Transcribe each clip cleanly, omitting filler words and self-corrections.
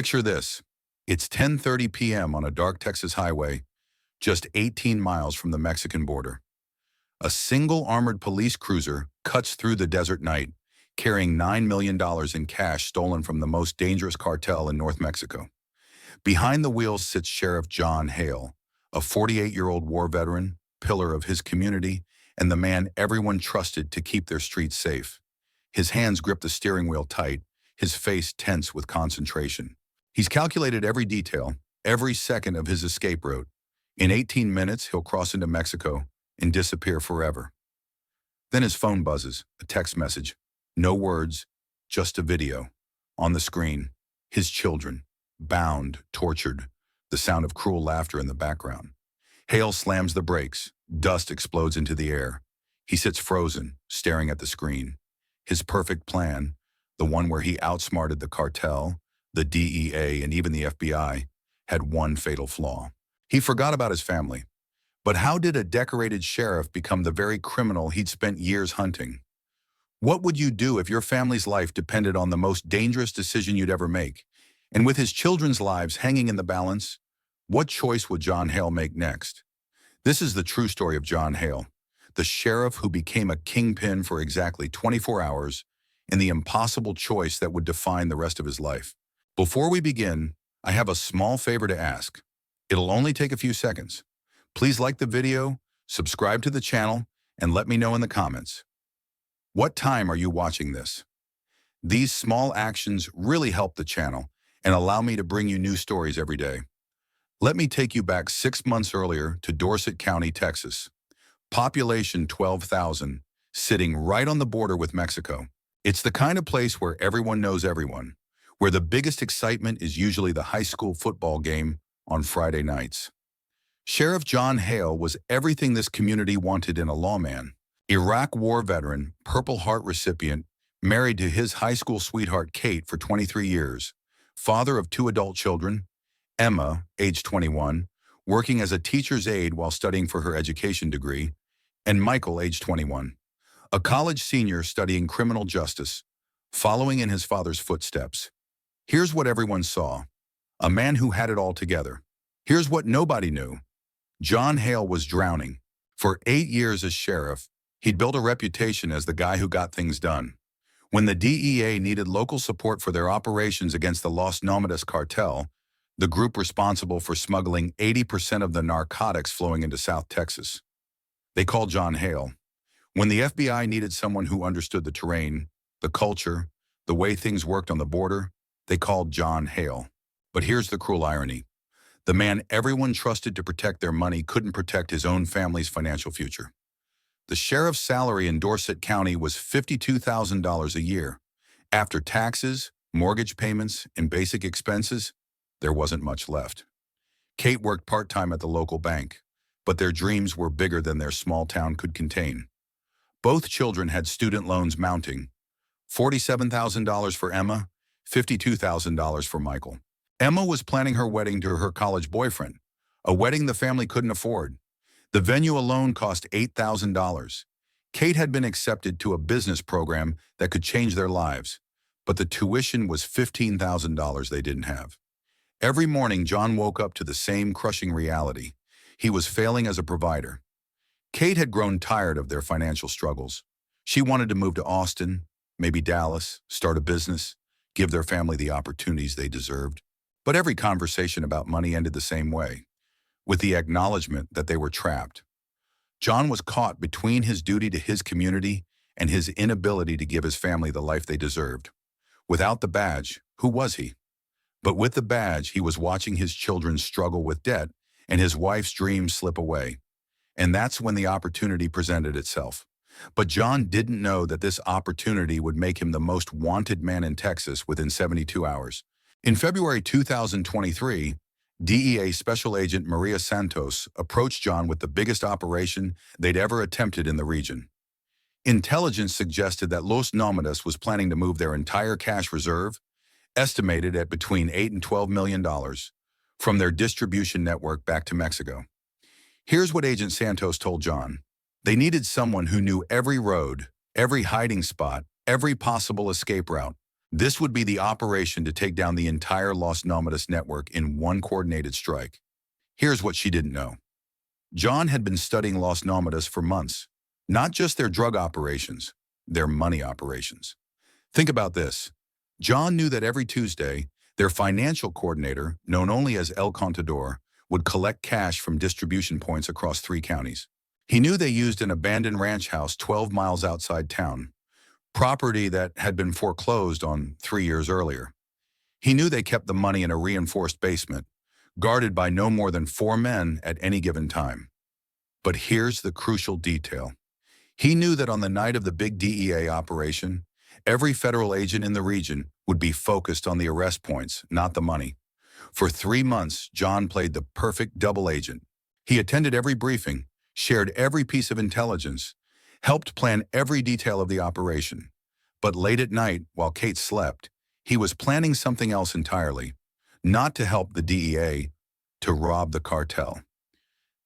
Picture this. It's 10:30 p.m. on a dark Texas highway, just 18 miles from the Mexican border. A single armored police cruiser cuts through the desert night, carrying $9 million in cash stolen from the most dangerous cartel in North Mexico. Behind the wheel sits Sheriff John Hale, a 48-year-old war veteran, pillar of his community, and the man everyone trusted to keep their streets safe. His hands grip the steering wheel tight, his face tense with concentration. He's calculated every detail, every second of his escape route. In 18 minutes, he'll cross into Mexico and disappear forever. Then his phone buzzes, a text message. No words, just a video. On the screen, his children, bound, tortured, the sound of cruel laughter in the background. Hale slams the brakes. Dust explodes into the air. He sits frozen, staring at the screen. His perfect plan, the one where he outsmarted the cartel, the DEA, and even the FBI, had one fatal flaw. He forgot about his family. But how did a decorated sheriff become the very criminal he'd spent years hunting? What would you do if your family's life depended on the most dangerous decision you'd ever make? And with his children's lives hanging in the balance, what choice would John Hale make next? This is the true story of John Hale, the sheriff who became a kingpin for exactly 24 hours in the impossible choice that would define the rest of his life. Before we begin, I have a small favor to ask. It'll only take a few seconds. Please like the video, subscribe to the channel, and let me know in the comments. What time are you watching this? These small actions really help the channel and allow me to bring you new stories every day. Let me take you back 6 months earlier to Dorset County, Texas. Population 12,000, sitting right on the border with Mexico. It's the kind of place where everyone knows everyone, where the biggest excitement is usually the high school football game on Friday nights. Sheriff John Hale was everything this community wanted in a lawman. Iraq War veteran, Purple Heart recipient, married to his high school sweetheart Kate for 23 years, father of 2 adult children, Emma, age 21, working as a teacher's aide while studying for her education degree, and Michael, age 21, a college senior studying criminal justice, following in his father's footsteps. Here's what everyone saw: a man who had it all together. Here's what nobody knew: John Hale was drowning. For 8 years as sheriff, he'd built a reputation as the guy who got things done. When the DEA needed local support for their operations against the Los Nómadas cartel, the group responsible for smuggling 80% of the narcotics flowing into South Texas, they called John Hale. When the FBI needed someone who understood the terrain, the culture, the way things worked on the border, they called John Hale. But here's the cruel irony. The man everyone trusted to protect their money couldn't protect his own family's financial future. The sheriff's salary in Dorset County was $52,000 a year. After taxes, mortgage payments, and basic expenses, there wasn't much left. Kate worked part-time at the local bank, but their dreams were bigger than their small town could contain. Both children had student loans mounting: $47,000 for Emma, $52,000 for Michael. Emma was planning her wedding to her college boyfriend, a wedding the family couldn't afford. The venue alone cost $8,000. Kate had been accepted to a business program that could change their lives, but the tuition was $15,000 they didn't have. Every morning, John woke up to the same crushing reality. He was failing as a provider. Kate had grown tired of their financial struggles. She wanted to move to Austin, maybe Dallas, start a business, give their family the opportunities they deserved. But every conversation about money ended the same way, with the acknowledgement that they were trapped. John was caught between his duty to his community and his inability to give his family the life they deserved. Without the badge, who was he? But with the badge, he was watching his children struggle with debt and his wife's dreams slip away. And that's when the opportunity presented itself. But John didn't know that this opportunity would make him the most wanted man in Texas within 72 hours. In February 2023, DEA Special Agent Maria Santos approached John with the biggest operation they'd ever attempted in the region. Intelligence suggested that Los Nómadas was planning to move their entire cash reserve, estimated at between $8 and $12 million, from their distribution network back to Mexico. Here's what Agent Santos told John. They needed someone who knew every road, every hiding spot, every possible escape route. This would be the operation to take down the entire Los Nomadas network in one coordinated strike. Here's what she didn't know. John had been studying Los Nomadas for months, not just their drug operations, their money operations. Think about this. John knew that every Tuesday, their financial coordinator, known only as El Contador, would collect cash from distribution points across 3 counties. He knew they used an abandoned ranch house 12 miles outside town, property that had been foreclosed on 3 years earlier. He knew they kept the money in a reinforced basement, guarded by no more than 4 men at any given time. But here's the crucial detail. He knew that on the night of the big DEA operation, every federal agent in the region would be focused on the arrest points, not the money. For 3 months, John played the perfect double agent. He attended every briefing, shared every piece of intelligence, helped plan every detail of the operation. But late at night, while Kate slept, he was planning something else entirely. Not to help the DEA, to rob the cartel.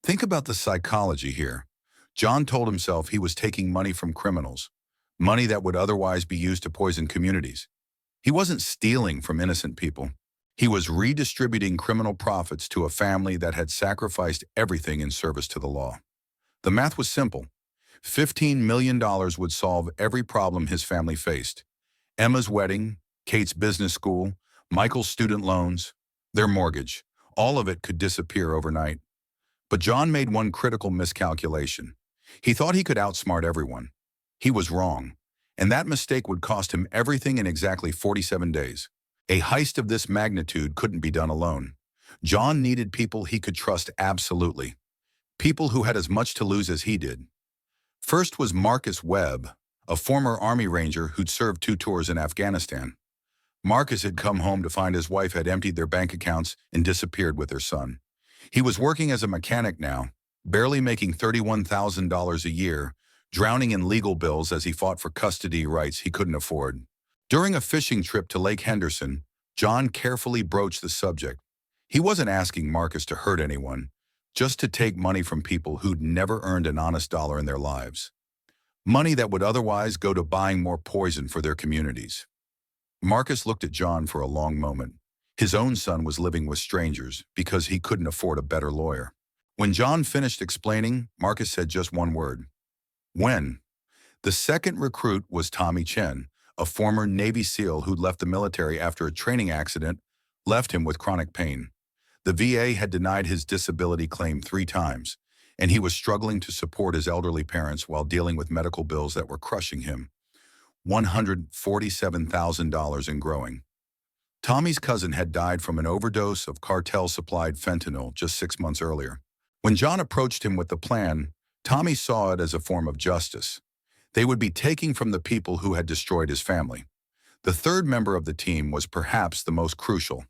Think about the psychology here. John told himself he was taking money from criminals, money that would otherwise be used to poison communities. He wasn't stealing from innocent people. He was redistributing criminal profits to a family that had sacrificed everything in service to the law. The math was simple. $15 million would solve every problem his family faced. Emma's wedding, Kate's business school, Michael's student loans, their mortgage. All of it could disappear overnight. But John made one critical miscalculation. He thought he could outsmart everyone. He was wrong, and that mistake would cost him everything in exactly 47 days. A heist of this magnitude couldn't be done alone. John needed people he could trust absolutely. People who had as much to lose as he did. First was Marcus Webb, a former Army Ranger who'd served 2 tours in Afghanistan. Marcus had come home to find his wife had emptied their bank accounts and disappeared with their son. He was working as a mechanic now, barely making $31,000 a year, drowning in legal bills as he fought for custody rights he couldn't afford. During a fishing trip to Lake Henderson, John carefully broached the subject. He wasn't asking Marcus to hurt anyone, just to take money from people who'd never earned an honest dollar in their lives. Money that would otherwise go to buying more poison for their communities. Marcus looked at John for a long moment. His own son was living with strangers because he couldn't afford a better lawyer. When John finished explaining, Marcus said just one word. When? The second recruit was Tommy Chen, a former Navy SEAL who'd left the military after a training accident left him with chronic pain. The VA had denied his disability claim 3 times, and he was struggling to support his elderly parents while dealing with medical bills that were crushing him. $147,000 and growing. Tommy's cousin had died from an overdose of cartel-supplied fentanyl just 6 months earlier. When John approached him with the plan, Tommy saw it as a form of justice. They would be taking from the people who had destroyed his family. The third member of the team was perhaps the most crucial.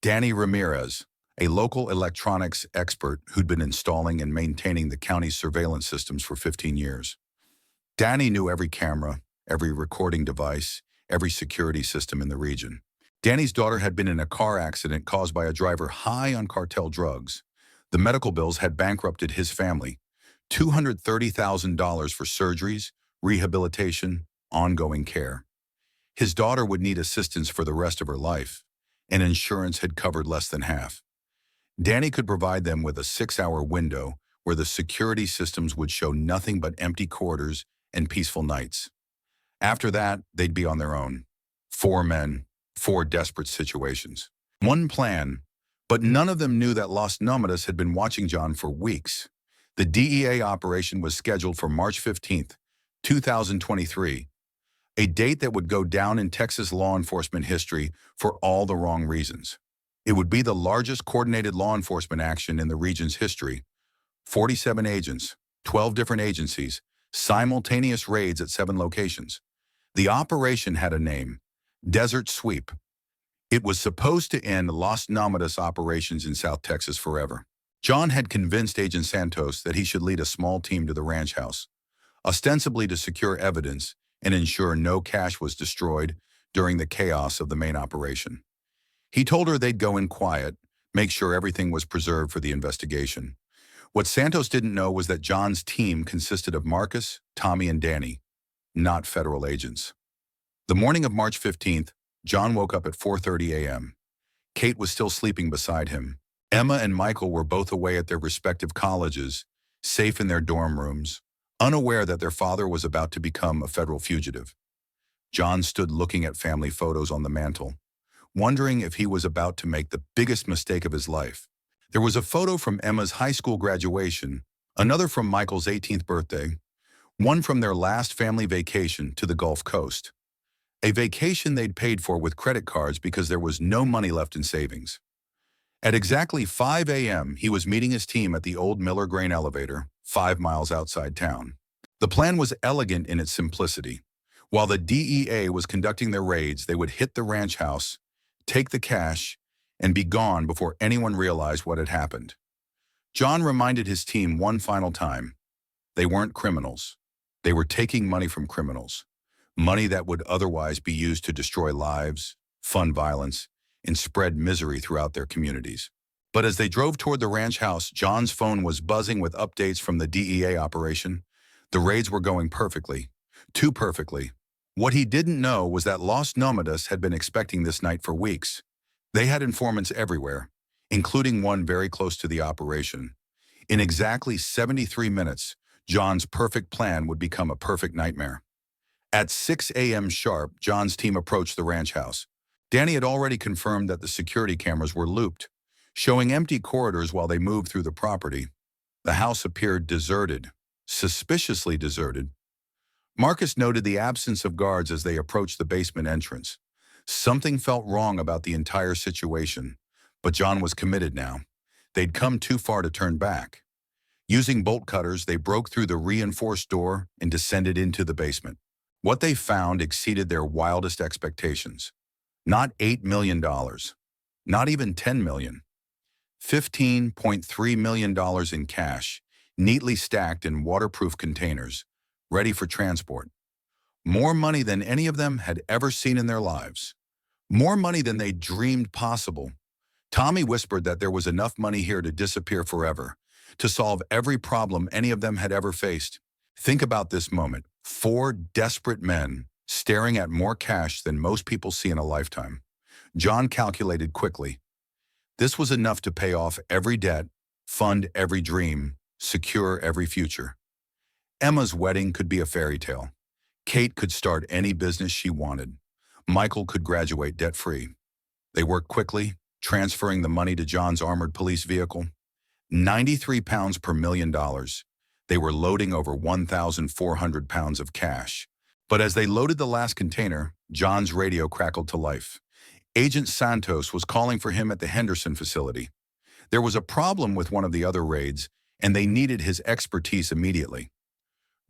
Danny Ramirez, a local electronics expert who'd been installing and maintaining the county's surveillance systems for 15 years. Danny knew every camera, every recording device, every security system in the region. Danny's daughter had been in a car accident caused by a driver high on cartel drugs. The medical bills had bankrupted his family. $230,000 for surgeries, rehabilitation, ongoing care. His daughter would need assistance for the rest of her life, and insurance had covered less than half. Danny could provide them with a 6-hour window where the security systems would show nothing but empty corridors and peaceful nights. After that, they'd be on their own. 4 men, 4 desperate situations. One plan, but none of them knew that Los Nomadas had been watching John for weeks. The DEA operation was scheduled for March 15th, 2023, a date that would go down in Texas law enforcement history for all the wrong reasons. It would be the largest coordinated law enforcement action in the region's history. 47 agents, 12 different agencies, simultaneous raids at 7 locations. The operation had a name, Desert Sweep. It was supposed to end Los Nomadas operations in South Texas forever. John had convinced Agent Santos that he should lead a small team to the ranch house, ostensibly to secure evidence and ensure no cash was destroyed during the chaos of the main operation. He told her they'd go in quiet, make sure everything was preserved for the investigation. What Santos didn't know was that John's team consisted of Marcus, Tommy, and Danny, not federal agents. The morning of March 15th, John woke up at 4:30 a.m. Kate was still sleeping beside him. Emma and Michael were both away at their respective colleges, safe in their dorm rooms, unaware that their father was about to become a federal fugitive. John stood looking at family photos on the mantel, wondering if he was about to make the biggest mistake of his life. There was a photo from Emma's high school graduation, another from Michael's 18th birthday, one from their last family vacation to the Gulf Coast. A vacation they'd paid for with credit cards because there was no money left in savings. At exactly 5 a.m., he was meeting his team at the old Miller Grain elevator, 5 miles outside town. The plan was elegant in its simplicity. While the DEA was conducting their raids, they would hit the ranch house, take the cash, and be gone before anyone realized what had happened. John reminded his team one final time. They weren't criminals. They were taking money from criminals. Money that would otherwise be used to destroy lives, fund violence, and spread misery throughout their communities. But as they drove toward the ranch house, John's phone was buzzing with updates from the DEA operation. The raids were going perfectly, too perfectly. What he didn't know was that Los Nómadas had been expecting this night for weeks. They had informants everywhere, including one very close to the operation. In exactly 73 minutes, John's perfect plan would become a perfect nightmare. At 6 a.m. sharp, John's team approached the ranch house. Danny had already confirmed that the security cameras were looped, showing empty corridors while they moved through the property. The house appeared deserted, suspiciously deserted. Marcus noted the absence of guards as they approached the basement entrance. Something felt wrong about the entire situation, but John was committed now. They'd come too far to turn back. Using bolt cutters, they broke through the reinforced door and descended into the basement. What they found exceeded their wildest expectations. Not $8 million, not even $10 million. $15.3 million in cash, neatly stacked in waterproof containers, ready for transport. More money than any of them had ever seen in their lives. More money than they dreamed possible. Tommy whispered that there was enough money here to disappear forever, to solve every problem any of them had ever faced. Think about this moment. 4 desperate men staring at more cash than most people see in a lifetime. John calculated quickly. This was enough to pay off every debt, fund every dream, secure every future. Emma's wedding could be a fairy tale. Kate could start any business she wanted. Michael could graduate debt-free. They worked quickly, transferring the money to John's armored police vehicle. 93 pounds per $1 million. They were loading over 1,400 pounds of cash. But as they loaded the last container, John's radio crackled to life. Agent Santos was calling for him at the Henderson facility. There was a problem with one of the other raids, and they needed his expertise immediately.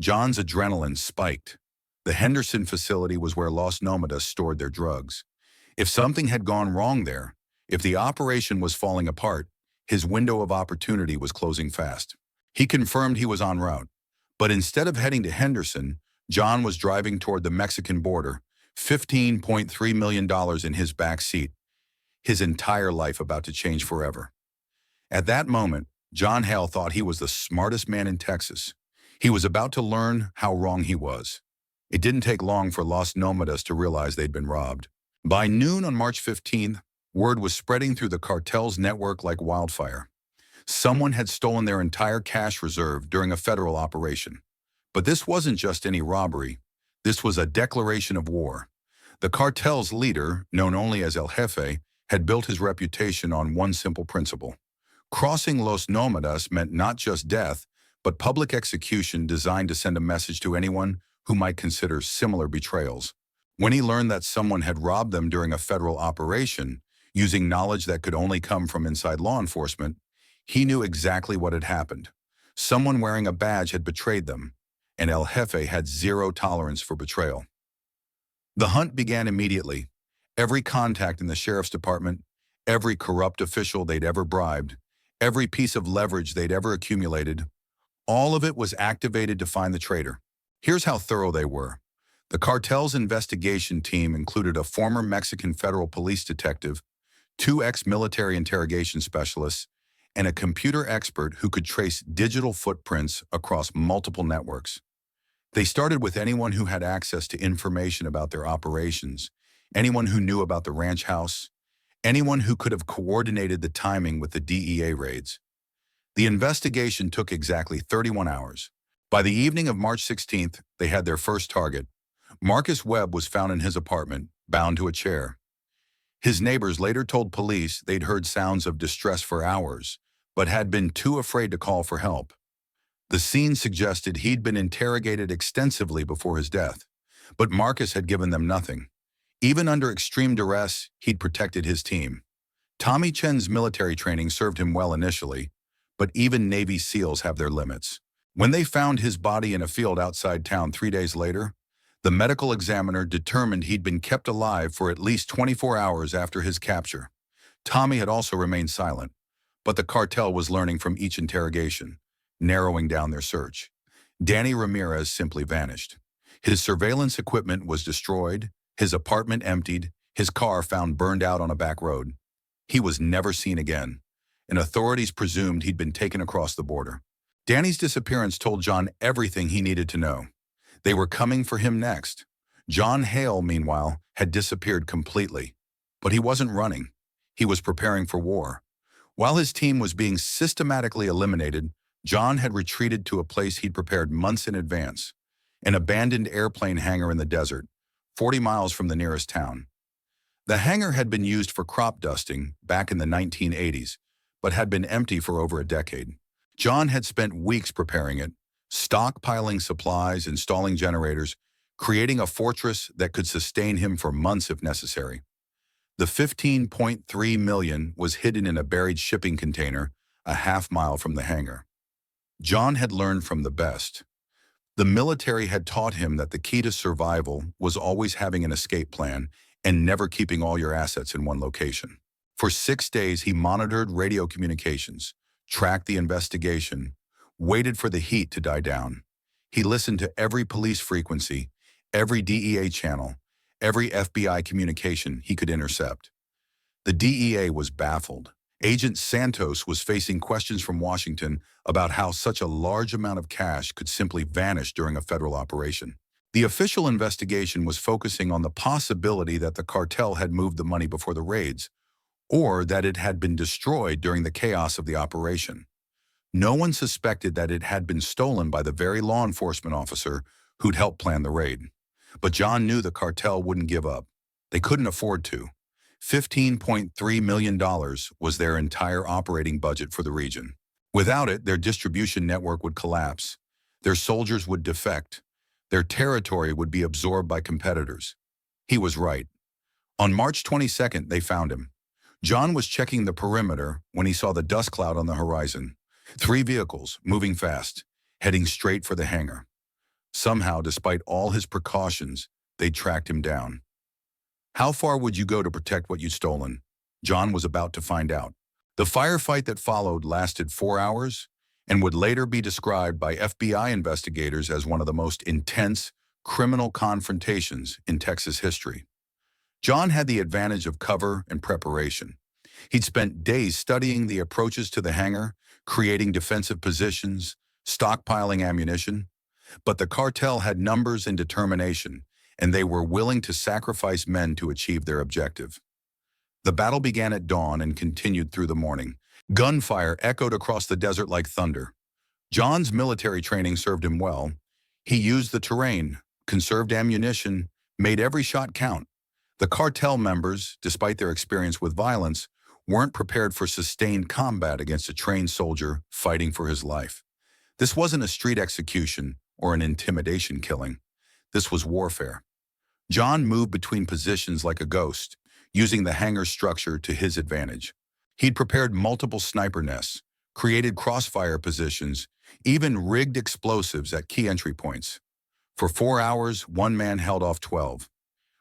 John's adrenaline spiked. The Henderson facility was where Los Nómadas stored their drugs. If something had gone wrong there, if the operation was falling apart, his window of opportunity was closing fast. He confirmed he was en route, but instead of heading to Henderson, John was driving toward the Mexican border, $15.3 million in his back seat, his entire life about to change forever. At that moment, John Hale thought he was the smartest man in Texas. He was about to learn how wrong he was. It didn't take long for Los Nómadas to realize they'd been robbed. By noon on March 15th, word was spreading through the cartel's network like wildfire. Someone had stolen their entire cash reserve during a federal operation. But this wasn't just any robbery. This was a declaration of war. The cartel's leader, known only as El Jefe, had built his reputation on one simple principle. Crossing Los Nómadas meant not just death, but public execution designed to send a message to anyone who might consider similar betrayals. When he learned that someone had robbed them during a federal operation, using knowledge that could only come from inside law enforcement, he knew exactly what had happened. Someone wearing a badge had betrayed them, and El Jefe had zero tolerance for betrayal. The hunt began immediately. Every contact in the sheriff's department, every corrupt official they'd ever bribed, every piece of leverage they'd ever accumulated, all of it was activated to find the traitor. Here's how thorough they were. The cartel's investigation team included a former Mexican federal police detective, 2 ex-military interrogation specialists, and a computer expert who could trace digital footprints across multiple networks. They started with anyone who had access to information about their operations, anyone who knew about the ranch house, anyone who could have coordinated the timing with the DEA raids. The investigation took exactly 31 hours. By the evening of March 16th, they had their first target. Marcus Webb was found in his apartment, bound to a chair. His neighbors later told police they'd heard sounds of distress for hours, but had been too afraid to call for help. The scene suggested he'd been interrogated extensively before his death, but Marcus had given them nothing. Even under extreme duress, he'd protected his team. Tommy Chen's military training served him well initially, but even Navy SEALs have their limits. When they found his body in a field outside town 3 days later, the medical examiner determined he'd been kept alive for at least 24 hours after his capture. Tommy had also remained silent, but the cartel was learning from each interrogation, narrowing down their search. Danny Ramirez simply vanished. His surveillance equipment was destroyed, his apartment emptied, his car found burned out on a back road. He was never seen again, and authorities presumed he'd been taken across the border. Danny's disappearance told John everything he needed to know. They were coming for him next. John Hale, meanwhile, had disappeared completely. But he wasn't running. He was preparing for war. While his team was being systematically eliminated, John had retreated to a place he'd prepared months in advance, an abandoned airplane hangar in the desert, 40 miles from the nearest town. The hangar had been used for crop dusting back in the 1980s, but had been empty for over a decade. John had spent weeks preparing it, stockpiling supplies, installing generators, creating a fortress that could sustain him for months if necessary. The $15.3 million was hidden in a buried shipping container a half-mile from the hangar. John had learned from the best. The military had taught him that the key to survival was always having an escape plan and never keeping all your assets in one location. For 6 days, he monitored radio communications, tracked the investigation, waited for the heat to die down. He listened to every police frequency, every DEA channel, every FBI communication he could intercept. The DEA was baffled. Agent Santos was facing questions from Washington about how such a large amount of cash could simply vanish during a federal operation. The official investigation was focusing on the possibility that the cartel had moved the money before the raids, or that it had been destroyed during the chaos of the operation. No one suspected that it had been stolen by the very law enforcement officer who'd helped plan the raid. But John knew the cartel wouldn't give up. They couldn't afford to. $15.3 million was their entire operating budget for the region. Without it, their distribution network would collapse. Their soldiers would defect. Their territory would be absorbed by competitors. He was right. On March 22nd, they found him. John was checking the perimeter when he saw the dust cloud on the horizon. 3 vehicles, moving fast, heading straight for the hangar. Somehow, despite all his precautions, they tracked him down. How far would you go to protect what you'd stolen? John was about to find out. The firefight that followed lasted 4 hours and would later be described by FBI investigators as one of the most intense criminal confrontations in Texas history. John had the advantage of cover and preparation. He'd spent days studying the approaches to the hangar, creating defensive positions, stockpiling ammunition. But the cartel had numbers and determination, and they were willing to sacrifice men to achieve their objective. The battle began at dawn and continued through the morning. Gunfire echoed across the desert like thunder. John's military training served him well. He used the terrain, conserved ammunition, made every shot count. The cartel members, despite their experience with violence, weren't prepared for sustained combat against a trained soldier fighting for his life. This wasn't a street execution or an intimidation killing. This was warfare. John moved between positions like a ghost, using the hangar structure to his advantage. He'd prepared multiple sniper nests, created crossfire positions, even rigged explosives at key entry points. For 4 hours, one man held off 12.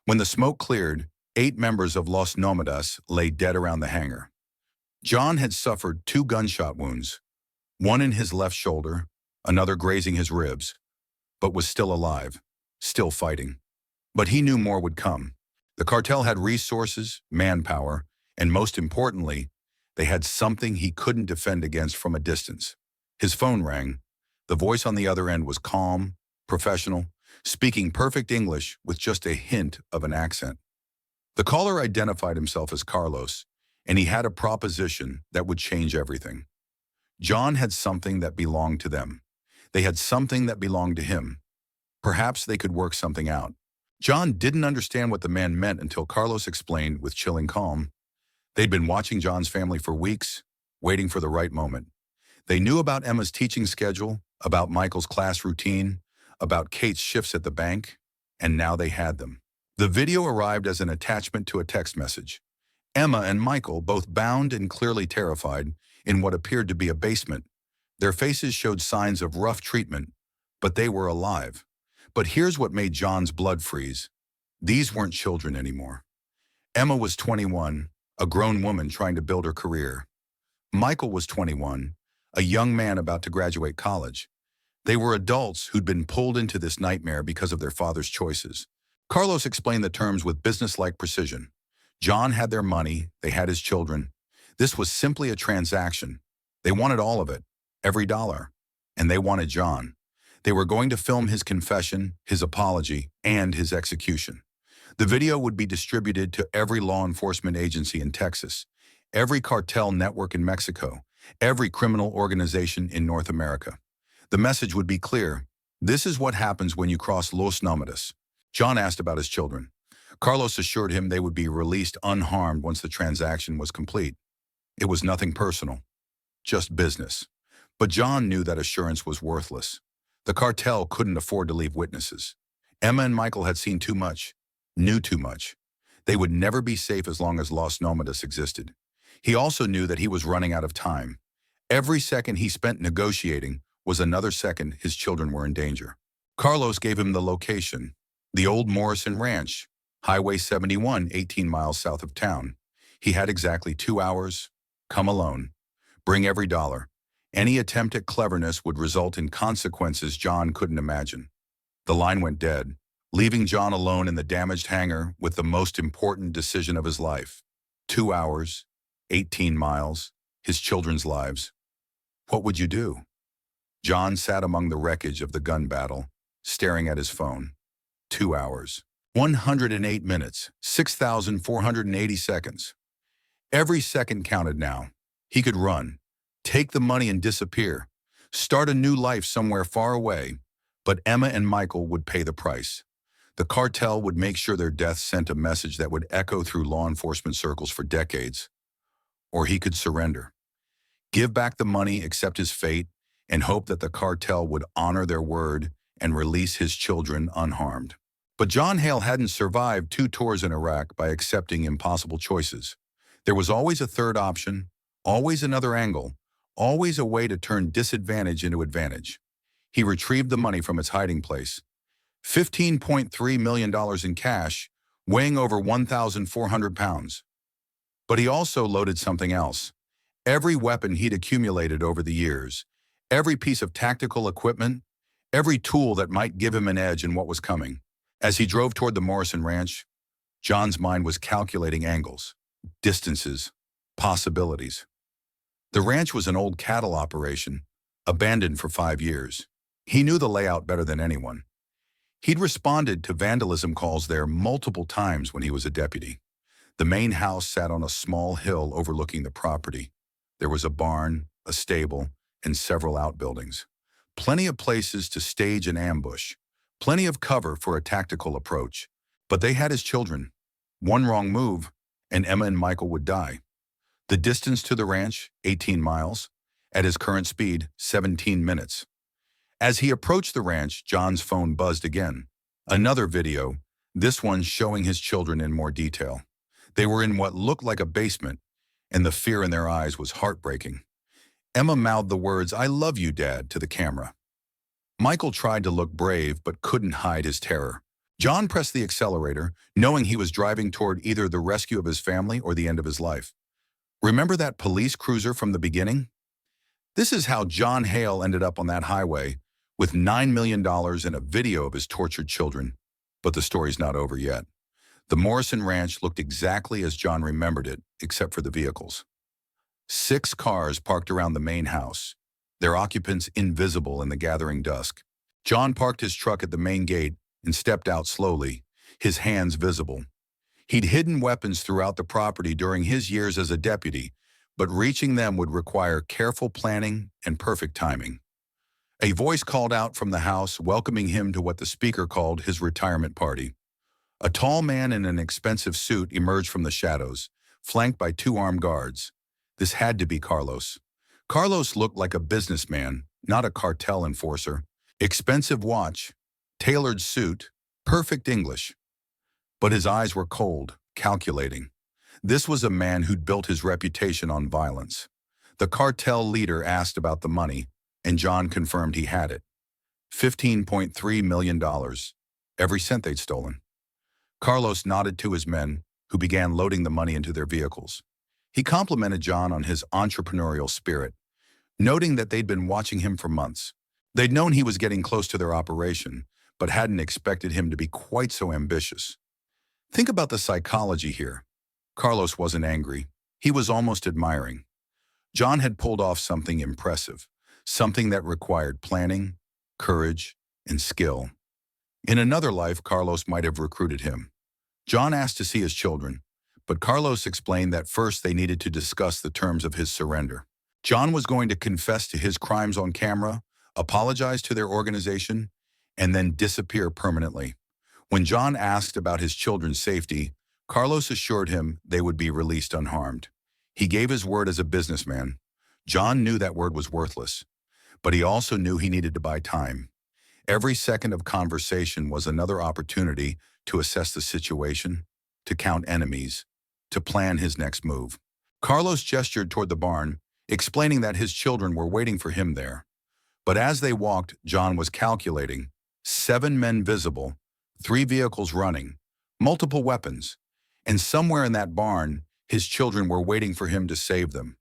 When the smoke cleared, 8 members of Los Nómadas lay dead around the hangar. John had suffered 2 gunshot wounds, one in his left shoulder, another grazing his ribs, but was still alive, still fighting. But he knew more would come. The cartel had resources, manpower, and most importantly, they had something he couldn't defend against from a distance. His phone rang. The voice on the other end was calm, professional, speaking perfect English with just a hint of an accent. The caller identified himself as Carlos, and he had a proposition that would change everything. John had something that belonged to them. They had something that belonged to him. Perhaps they could work something out. John didn't understand what the man meant until Carlos explained with chilling calm. They'd been watching John's family for weeks, waiting for the right moment. They knew about Emma's teaching schedule, about Michael's class routine, about Kate's shifts at the bank, and now they had them. The video arrived as an attachment to a text message. Emma and Michael, both bound and clearly terrified, in what appeared to be a basement. Their faces showed signs of rough treatment, but they were alive. But here's what made John's blood freeze. These weren't children anymore. Emma was 21, a grown woman trying to build her career. Michael was 21, a young man about to graduate college. They were adults who'd been pulled into this nightmare because of their father's choices. Carlos explained the terms with businesslike precision. John had their money, they had his children. This was simply a transaction. They wanted all of it, every dollar. And they wanted John. They were going to film his confession, his apology, and his execution. The video would be distributed to every law enforcement agency in Texas, every cartel network in Mexico, every criminal organization in North America. The message would be clear. This is what happens when you cross Los Nómadas. John asked about his children. Carlos assured him they would be released unharmed once the transaction was complete. It was nothing personal, just business. But John knew that assurance was worthless. The cartel couldn't afford to leave witnesses. Emma and Michael had seen too much, knew too much. They would never be safe as long as Los Nómadas existed. He also knew that he was running out of time. Every second he spent negotiating was another second his children were in danger. Carlos gave him the location, the old Morrison Ranch, Highway 71, 18 miles south of town. He had exactly 2 hours. Come alone. Bring every dollar. Any attempt at cleverness would result in consequences John couldn't imagine. The line went dead, leaving John alone in the damaged hangar with the most important decision of his life. 2 hours, 18 miles, his children's lives. What would you do? John sat among the wreckage of the gun battle, staring at his phone. 2 hours, 108 minutes, 6,480 seconds. Every second counted now. He could run, take the money and disappear, start a new life somewhere far away, but Emma and Michael would pay the price. The cartel would make sure their deaths sent a message that would echo through law enforcement circles for decades. Or he could surrender, give back the money, accept his fate, and hope that the cartel would honor their word and release his children unharmed. But John Hale hadn't survived 2 tours in Iraq by accepting impossible choices. There was always a third option, always another angle, always a way to turn disadvantage into advantage. He retrieved the money from its hiding place, $15.3 million in cash, weighing over 1,400 pounds. But he also loaded something else. Every weapon he'd accumulated over the years, every piece of tactical equipment, every tool that might give him an edge in what was coming. As he drove toward the Morrison Ranch, John's mind was calculating angles, distances, possibilities. The ranch was an old cattle operation, abandoned for 5 years. He knew the layout better than anyone. He'd responded to vandalism calls there multiple times when he was a deputy. The main house sat on a small hill overlooking the property. There was a barn, a stable, and several outbuildings. Plenty of places to stage an ambush, plenty of cover for a tactical approach. But they had his children. One wrong move, and Emma and Michael would die. The distance to the ranch, 18 miles. At his current speed, 17 minutes. As he approached the ranch, John's phone buzzed again. Another video, this one showing his children in more detail. They were in what looked like a basement, and the fear in their eyes was heartbreaking. Emma mouthed the words, "I love you, Dad," to the camera. Michael tried to look brave but couldn't hide his terror. John pressed the accelerator, knowing he was driving toward either the rescue of his family or the end of his life. Remember that police cruiser from the beginning? This is how John Hale ended up on that highway, with $9 million and a video of his tortured children. But the story's not over yet. The Morrison Ranch looked exactly as John remembered it, except for the vehicles. 6 cars parked around the main house, their occupants invisible in the gathering dusk. John parked his truck at the main gate and stepped out slowly, his hands visible. He'd hidden weapons throughout the property during his years as a deputy, but reaching them would require careful planning and perfect timing. A voice called out from the house, welcoming him to what the speaker called his retirement party. A tall man in an expensive suit emerged from the shadows, flanked by two armed guards. This had to be Carlos. Carlos looked like a businessman, not a cartel enforcer. Expensive watch, tailored suit, perfect English. But his eyes were cold, calculating. This was a man who'd built his reputation on violence. The cartel leader asked about the money, and John confirmed he had it. $15.3 million, every cent they'd stolen. Carlos nodded to his men, who began loading the money into their vehicles. He complimented John on his entrepreneurial spirit, noting that they'd been watching him for months. They'd known he was getting close to their operation, but hadn't expected him to be quite so ambitious. Think about the psychology here. Carlos wasn't angry. He was almost admiring. John had pulled off something impressive, something that required planning, courage, and skill. In another life, Carlos might have recruited him. John asked to see his children, but Carlos explained that first they needed to discuss the terms of his surrender. John was going to confess to his crimes on camera, apologize to their organization, and then disappear permanently. When John asked about his children's safety, Carlos assured him they would be released unharmed. He gave his word as a businessman. John knew that word was worthless, but he also knew he needed to buy time. Every second of conversation was another opportunity to assess the situation, to count enemies, to plan his next move. Carlos gestured toward the barn, explaining that his children were waiting for him there. But as they walked, John was calculating. 7 men visible, 3 vehicles running, multiple weapons, and somewhere in that barn, his children were waiting for him to save them.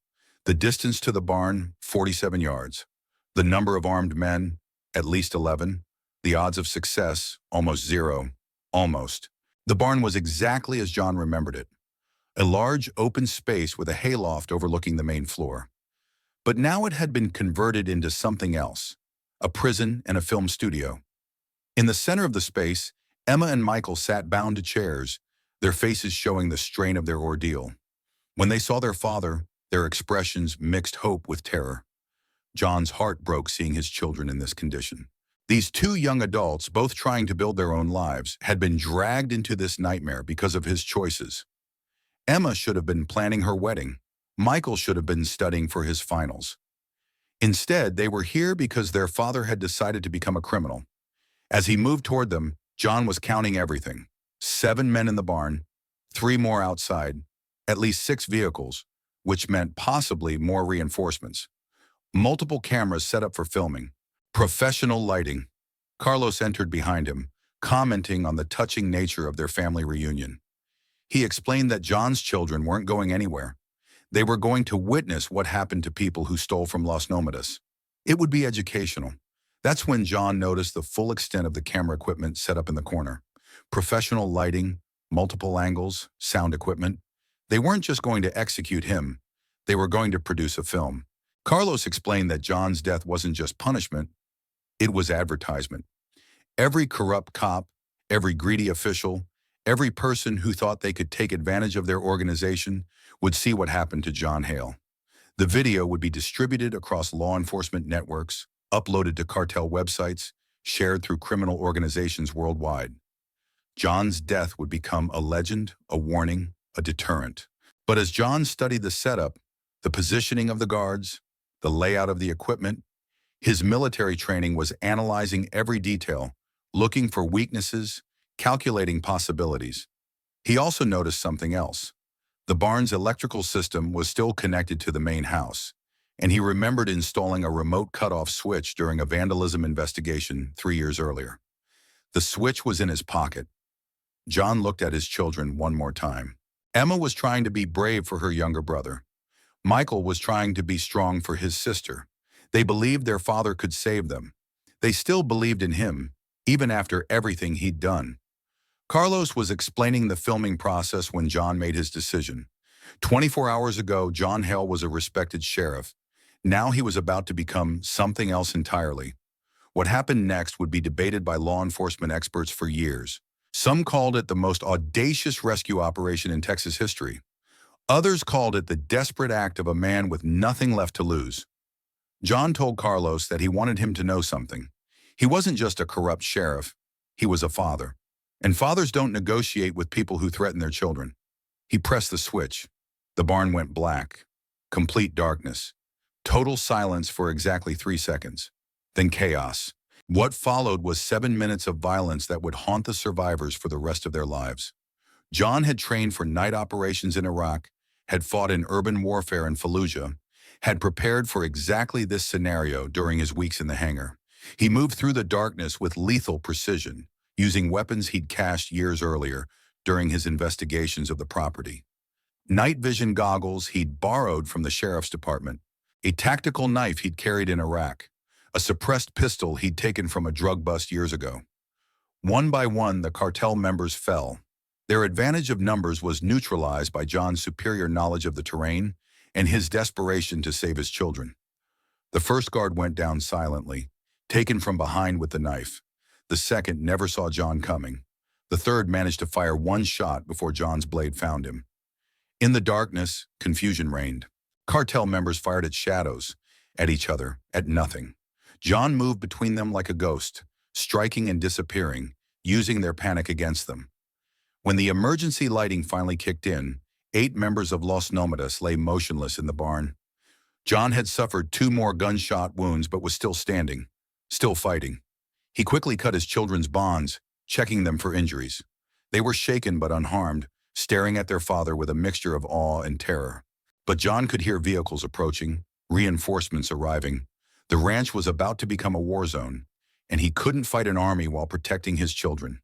The distance to the barn, 47 yards. The number of armed men, at least 11. The odds of success, almost 0. Almost. The barn was exactly as John remembered it. A large open space with a hayloft overlooking the main floor. But now it had been converted into something else, a prison and a film studio. In the center of the space, Emma and Michael sat bound to chairs, their faces showing the strain of their ordeal. When they saw their father, their expressions mixed hope with terror. John's heart broke seeing his children in this condition. These 2 young adults, both trying to build their own lives, had been dragged into this nightmare because of his choices. Emma should have been planning her wedding. Michael should have been studying for his finals. Instead, they were here because their father had decided to become a criminal. As he moved toward them, John was counting everything. 7 men in the barn, 3 more outside, at least 6 vehicles, which meant possibly more reinforcements. Multiple cameras set up for filming. Professional lighting. Carlos entered behind him, commenting on the touching nature of their family reunion. He explained that John's children weren't going anywhere. They were going to witness what happened to people who stole from Los Nómadas. It would be educational. That's when John noticed the full extent of the camera equipment set up in the corner. Professional lighting, multiple angles, sound equipment. They weren't just going to execute him. They were going to produce a film. Carlos explained that John's death wasn't just punishment. It was advertisement. Every corrupt cop, every greedy official, every person who thought they could take advantage of their organization would see what happened to John Hale. The video would be distributed across law enforcement networks, uploaded to cartel websites, shared through criminal organizations worldwide. John's death would become a legend, a warning, a deterrent. But as John studied the setup, the positioning of the guards, the layout of the equipment, his military training was analyzing every detail, looking for weaknesses, calculating possibilities. He also noticed something else. The barn's electrical system was still connected to the main house, and he remembered installing a remote cutoff switch during a vandalism investigation 3 years earlier. The switch was in his pocket. John looked at his children one more time. Emma was trying to be brave for her younger brother. Michael was trying to be strong for his sister. They believed their father could save them. They still believed in him, even after everything he'd done. Carlos was explaining the filming process when John made his decision. 24 hours ago, John Hale was a respected sheriff. Now he was about to become something else entirely. What happened next would be debated by law enforcement experts for years. Some called it the most audacious rescue operation in Texas history. Others called it the desperate act of a man with nothing left to lose. John told Carlos that he wanted him to know something. He wasn't just a corrupt sheriff, he was a father. And fathers don't negotiate with people who threaten their children. He pressed the switch. The barn went black. Complete darkness. Total silence for exactly 3 seconds. Then chaos. What followed was 7 minutes of violence that would haunt the survivors for the rest of their lives. John had trained for night operations in Iraq, had fought in urban warfare in Fallujah, had prepared for exactly this scenario during his weeks in the hangar. He moved through the darkness with lethal precision, using weapons he'd cached years earlier during his investigations of the property. Night vision goggles he'd borrowed from the sheriff's department, a tactical knife he'd carried in Iraq, a suppressed pistol he'd taken from a drug bust years ago. One by one, the cartel members fell. Their advantage of numbers was neutralized by John's superior knowledge of the terrain and his desperation to save his children. The first guard went down silently, taken from behind with the knife. The second never saw John coming. The third managed to fire one shot before John's blade found him. In the darkness, confusion reigned. Cartel members fired at shadows, at each other, at nothing. John moved between them like a ghost, striking and disappearing, using their panic against them. When the emergency lighting finally kicked in, 8 members of Los Nómadas lay motionless in the barn. John had suffered 2 more gunshot wounds but was still standing, still fighting. He quickly cut his children's bonds, checking them for injuries. They were shaken but unharmed, staring at their father with a mixture of awe and terror. But John could hear vehicles approaching, reinforcements arriving. The ranch was about to become a war zone, and he couldn't fight an army while protecting his children.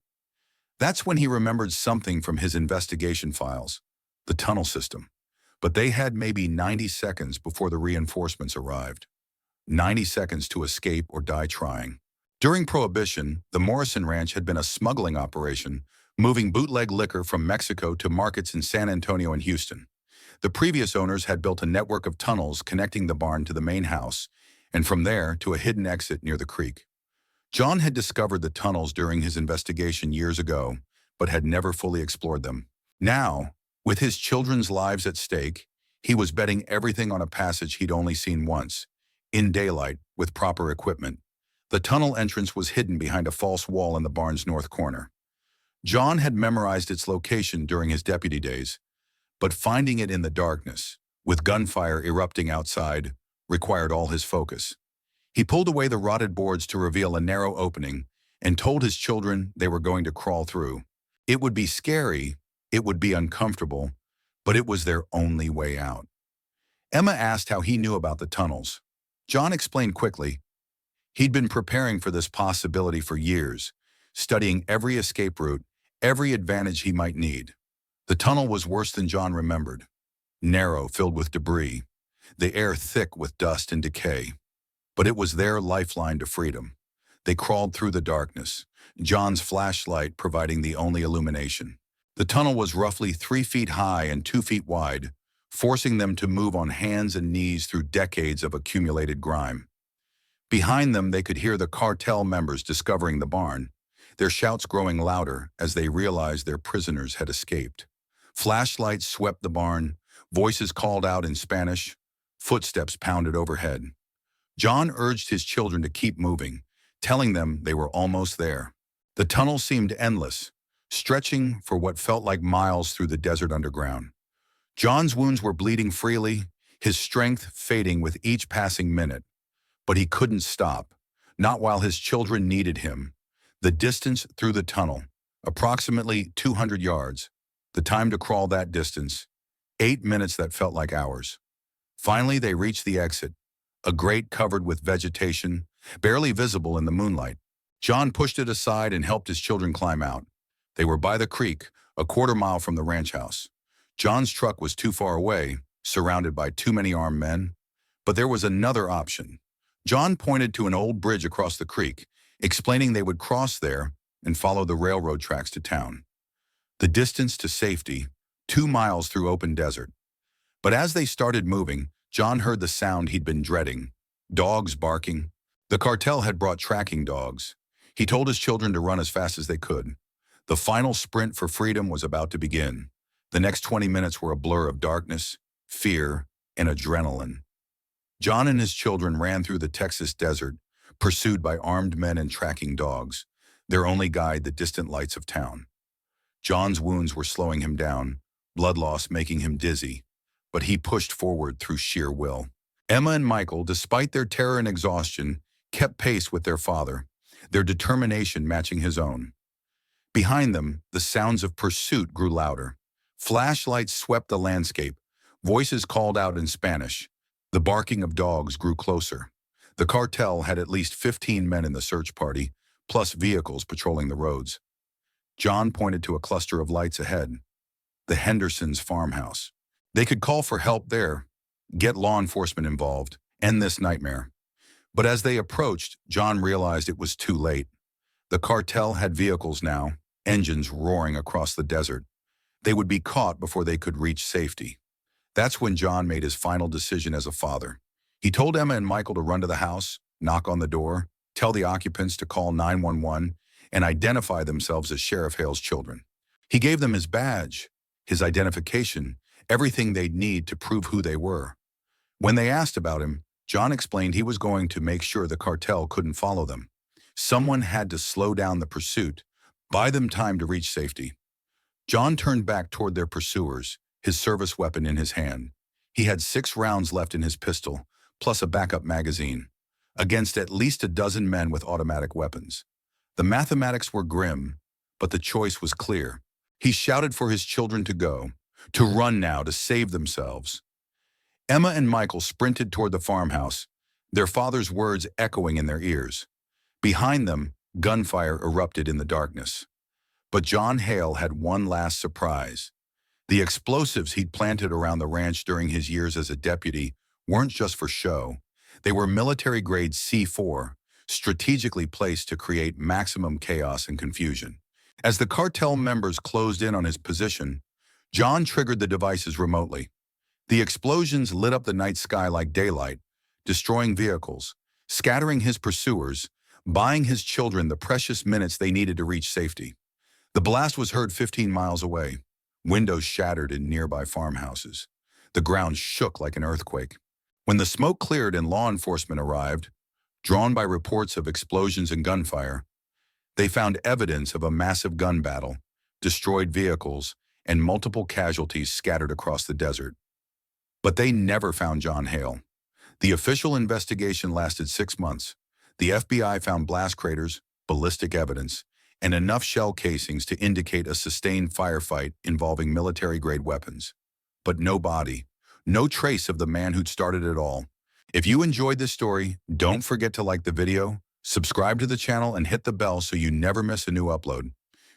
That's when he remembered something from his investigation files, the tunnel system. But they had maybe 90 seconds before the reinforcements arrived. 90 seconds to escape or die trying. During Prohibition, the Morrison Ranch had been a smuggling operation, moving bootleg liquor from Mexico to markets in San Antonio and Houston. The previous owners had built a network of tunnels connecting the barn to the main house, and from there to a hidden exit near the creek. John had discovered the tunnels during his investigation years ago, but had never fully explored them. Now, with his children's lives at stake, he was betting everything on a passage he'd only seen once, in daylight, with proper equipment. The tunnel entrance was hidden behind a false wall in the barn's north corner. John had memorized its location during his deputy days, but finding it in the darkness, with gunfire erupting outside, required all his focus. He pulled away the rotted boards to reveal a narrow opening and told his children they were going to crawl through. It would be scary, it would be uncomfortable, but it was their only way out. Emma asked how he knew about the tunnels. John explained quickly. He'd been preparing for this possibility for years, studying every escape route, every advantage he might need. The tunnel was worse than John remembered. Narrow, filled with debris, the air thick with dust and decay. But it was their lifeline to freedom. They crawled through the darkness, John's flashlight providing the only illumination. The tunnel was roughly 3 feet high and 2 feet wide, forcing them to move on hands and knees through decades of accumulated grime. Behind them, they could hear the cartel members discovering the barn, their shouts growing louder as they realized their prisoners had escaped. Flashlights swept the barn, voices called out in Spanish, footsteps pounded overhead. John urged his children to keep moving, telling them they were almost there. The tunnel seemed endless, stretching for what felt like miles through the desert underground. John's wounds were bleeding freely, his strength fading with each passing minute. But he couldn't stop, not while his children needed him. The distance through the tunnel, approximately 200 yards. The time to crawl that distance, 8 minutes that felt like hours. Finally, they reached the exit, a grate covered with vegetation, barely visible in the moonlight. John pushed it aside and helped his children climb out. They were by the creek, a quarter-mile from the ranch house. John's truck was too far away, surrounded by too many armed men. But there was another option. John pointed to an old bridge across the creek, explaining they would cross there and follow the railroad tracks to town. The distance to safety, 2 miles through open desert. But as they started moving, John heard the sound he'd been dreading. Dogs barking. The cartel had brought tracking dogs. He told his children to run as fast as they could. The final sprint for freedom was about to begin. The next 20 minutes were a blur of darkness, fear, and adrenaline. John and his children ran through the Texas desert, pursued by armed men and tracking dogs, their only guide the distant lights of town. John's wounds were slowing him down, blood loss making him dizzy, but he pushed forward through sheer will. Emma and Michael, despite their terror and exhaustion, kept pace with their father, their determination matching his own. Behind them, the sounds of pursuit grew louder. Flashlights swept the landscape. Voices called out in Spanish. The barking of dogs grew closer. The cartel had at least 15 men in the search party, plus vehicles patrolling the roads. John pointed to a cluster of lights ahead. The Hendersons' farmhouse. They could call for help there, get law enforcement involved, end this nightmare. But as they approached, John realized it was too late. The cartel had vehicles now, engines roaring across the desert. They would be caught before they could reach safety. That's when John made his final decision as a father. He told Emma and Michael to run to the house, knock on the door, tell the occupants to call 911, and identify themselves as Sheriff Hale's children. He gave them his badge, his identification, everything they'd need to prove who they were. When they asked about him, John explained he was going to make sure the cartel couldn't follow them. Someone had to slow down the pursuit, buy them time to reach safety. John turned back toward their pursuers, his service weapon in his hand. He had 6 rounds left in his pistol, plus a backup magazine, against at least a dozen men with automatic weapons. The mathematics were grim, but the choice was clear. He shouted for his children to go, to run now, to save themselves. Emma and Michael sprinted toward the farmhouse, their father's words echoing in their ears. Behind them, gunfire erupted in the darkness. But John Hale had one last surprise. The explosives he'd planted around the ranch during his years as a deputy weren't just for show. They were military-grade C4, strategically placed to create maximum chaos and confusion. As the cartel members closed in on his position, John triggered the devices remotely. The explosions lit up the night sky like daylight, destroying vehicles, scattering his pursuers, buying his children the precious minutes they needed to reach safety. The blast was heard 15 miles away. Windows shattered in nearby farmhouses. The ground shook like an earthquake. When the smoke cleared and law enforcement arrived, drawn by reports of explosions and gunfire, they found evidence of a massive gun battle, destroyed vehicles, and multiple casualties scattered across the desert. But they never found John Hale. The official investigation lasted 6 months. The FBI found blast craters, ballistic evidence, and enough shell casings to indicate a sustained firefight involving military-grade weapons. But no body, no trace of the man who'd started it all. If you enjoyed this story, don't forget to like the video, subscribe to the channel, and hit the bell so you never miss a new upload.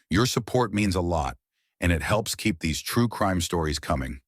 Your support means a lot, and it helps keep these true crime stories coming.